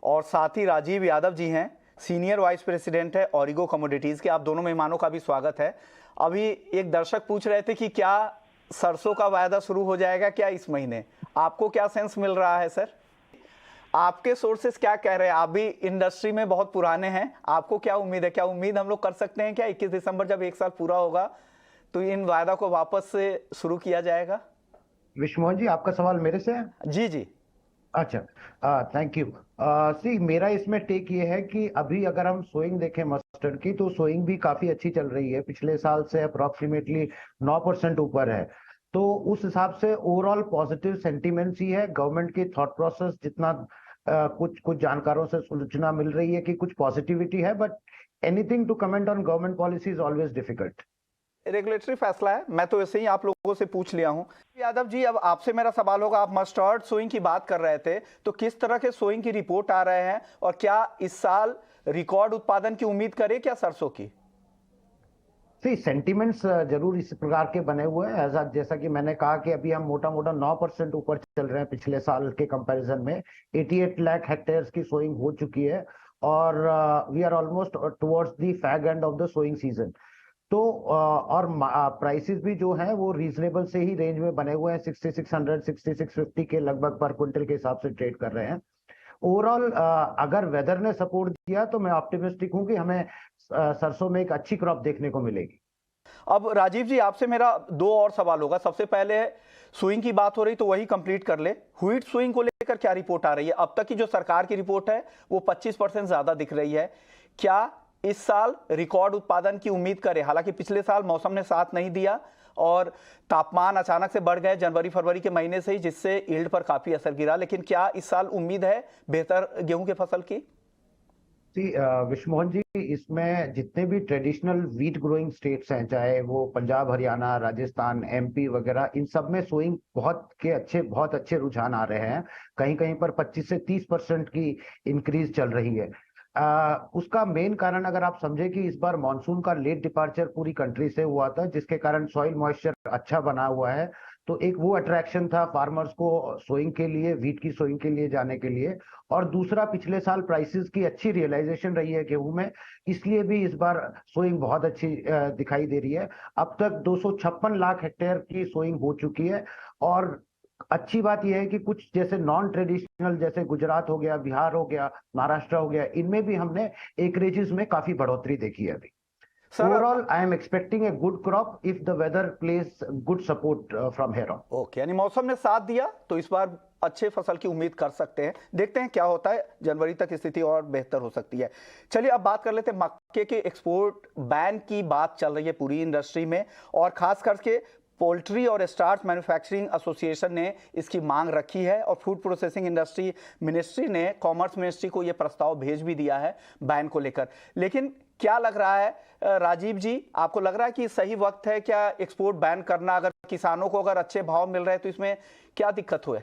और साथ ही राजीव यादव जी हैं, सीनियर वाइस प्रेसिडेंट है ऑरिगो कमोडिटीज़ के। आप दोनों मेहमानों का भी स्वागत है। अभी एक दर्शक पूछ रहे थे कि क्या सरसों का वायदा शुरू हो जाएगा क्या इस महीने? आपको क्या सेंस मिल रहा है सर? आपके सोर्सेस क्या कह रहे हैं? आप भी इंडस्ट्री में बहुत पुराने हैं, आपको क्या उम्मीद है? क्या उम्मीद हम लोग कर सकते हैं क्या 21 दिसंबर जब एक साल पूरा होगा तो इन वायदा को वापस से शुरू किया जाएगा? विश्वमोहन जी, आपका सवाल मेरे से है। जी जी। अच्छा, थैंक यू। सी, मेरा इसमें टेक ये है कि अभी अगर हम सोइंग देखें मस्टर्ड की, तो सोइंग भी काफी अच्छी चल रही है। पिछले साल से अप्रोक्सीमेटली 9% ऊपर है। तो उस हिसाब से ओवरऑल पॉजिटिव सेंटीमेंट्स ही है। गवर्नमेंट की थॉट प्रोसेस जितना कुछ कुछ जानकारों से सूचना मिल रही है कि कुछ पॉजिटिविटी है, but anything to comment on government policy is always difficult. Regulatory फैसला है, मैं तो ऐसे ही आप लोगों से पूछ लिया हूं। यादव जी, अब आपसे मेरा सवाल होगा, आप मस्टर्ड सोइंग की बात कर रहे थे, तो किस तरह के सोइंग की रिपोर्ट आ रहे हैं और क्या इस साल रिकॉर्ड उत्पादन की उम्मीद करें क्या सरसों की? सी, सेंटिमेंट्स जरूर इस प्रकार के बने हुए हैं। ऐसा जैसा कि मैंने कहा कि अभी हम मोटा मोटा 9% ऊपर चल रहे हैं पिछले साल के कंपैरिजन में। 88 लाख हेक्टेयर्स की सोइंग हो चुकी है और we are almost towards the fag end of the sowing season. तो और प्राइसेस भी जो है वो रीजनेबल से ही रेंज में बने हुए हैं। 6600 6650 के लगभग पर क्विंटल के हिसाब से ट्रेड कर रहे हैं। ओवरऑल अगर वेदर ने सपोर्ट दिया तो मैं ऑप्टिमिस्टिक हूं कि हमें सरसों में एक अच्छी क्रॉप देखने को मिलेगी। अब राजीव जी, आपसे मेरा दो और सवाल होगा। सबसे पहले सुइंग की बात हो रही तो वही कंप्लीट कर ले। व्हीट सुइंग को लेकर क्या रिपोर्ट आ रही है? अब तक की जो सरकार की रिपोर्ट है वो 25% ज्यादा दिख रही है। क्या इस साल रिकॉर्ड उत्पादन की उम्मीद करें? हालांकि पिछले साल मौसम ने साथ नहीं दिया और तापमान अचानक से बढ़ गए जनवरी फरवरी के महीने से ही, जिससे यील्ड पर काफी असर गिरा। लेकिन क्या इस साल उम्मीद है बेहतर गेहूं के फसल की? जी, विश्वमोहन जी, इसमें जितने भी ट्रेडिशनल वीट ग्रोइंग स्टेट्स हैं, चाहे वो पंजाब, हरियाणा, राजस्थान, एमपी वगैरह, इन सब में सोइंग बहुत अच्छे रुझान आ रहे हैं। कहीं कहीं पर 25 से 30% की इंक्रीज चल रही है। उसका मेन कारण अगर आप समझे कि इस बार मानसून का लेट डिपार्चर पूरी कंट्री से हुआ था, जिसके कारण सॉइल मॉइस्चर अच्छा बना हुआ है। तो एक वो अट्रैक्शन था फार्मर्स को सोइंग के लिए, वीट की सोइंग के लिए जाने के लिए। और दूसरा, पिछले साल प्राइसेस की अच्छी रियलाइजेशन रही है गेहूं में, इसलिए भी इस बार सोइंग बहुत अच्छी दिखाई दे रही है। अब तक 256 लाख हेक्टेयर की सोइंग हो चुकी है। और अच्छी बात यह है कि कुछ जैसे नॉन ट्रेडिशनल, जैसे गुजरात हो गया, बिहार हो गया, महाराष्ट्र हो गया, इनमें भी हमने एकरेजेस में काफी बढ़ोतरी देखी है अभी। Sir, overall I am expecting a good crop if the weather plays good support from here on. Okay, यानी मौसम ने साथ दिया तो इस बार अच्छे फसल की उम्मीद कर सकते हैं। देखते हैं क्या होता है, जनवरी तक स्थिति और बेहतर हो सकती है। चलिए अब बात कर लेते हैं मक्के के एक्सपोर्ट बैन की। बात चल रही है पूरी इंडस्ट्री में और खास करके पोल्ट्री और स्टार्च मैन्युफैक्चरिंग एसोसिएशन ने इसकी मांग रखी है और फूड प्रोसेसिंग इंडस्ट्री मिनिस्ट्री ने कॉमर्स मिनिस्ट्री को यह प्रस्ताव भेज भी दिया है बैन को लेकर। लेकिन क्या लग रहा है राजीव जी, आपको लग रहा है कि सही वक्त है क्या एक्सपोर्ट बैन करना? अगर किसानों को अगर अच्छे भाव मिल रहे हैं तो इसमें क्या दिक्कत हुए?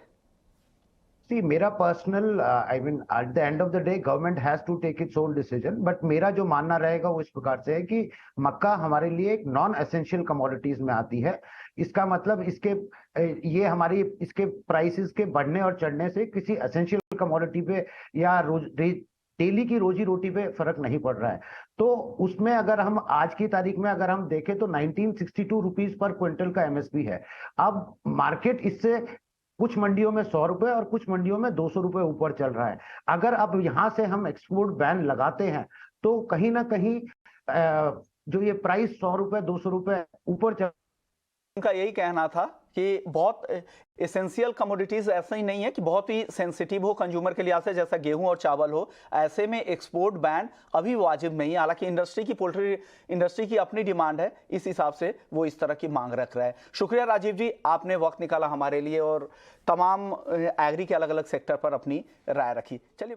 सी, मेरा personal I mean at the end of the day government has to take its own decision, but मेरा जो मानना रहेगा वो इस प्रकार से है कि मक्का हमारे लिए एक नॉन एसेंशियल कमोडिटीज में आती है। इसका मतलब ये हमारी इसके प्राइसेस के बढ़ने और चढ़ने से किसी एसेंशियल कमोडिटी पे या डेली की रोजी रोटी पे फर्क नहीं पड़ रहा है। तो उसमें अगर हम आज की तारीख में अगर हम देखें तो 1962 रुपीज पर क्विंटल का एमएसपी है। अब मार्केट इससे कुछ मंडियों में 100 रुपए और कुछ मंडियों में 200 रुपए ऊपर चल रहा है। अगर अब यहां से हम एक्सपोर्ट बैन लगाते हैं तो कहीं ना कहीं जो ये प्राइस 100 रुपए 200 रुपए ऊपर चल। उनका यही कहना था कि बहुत एसेंशियल कमोडिटीज ऐसा ही नहीं है कि बहुत ही सेंसिटिव हो कंज्यूमर के लिहाज से, जैसा गेहूं और चावल हो। ऐसे में एक्सपोर्ट बैन अभी वाजिब नहीं है। हालांकि इंडस्ट्री की, पोल्ट्री इंडस्ट्री की अपनी डिमांड है, इस हिसाब से वो इस तरह की मांग रख रहा है। शुक्रिया राजीव जी, आपने वक्त निकाला हमारे लिए और तमाम एग्री के अलग अलग सेक्टर पर अपनी राय रखी। चलिए।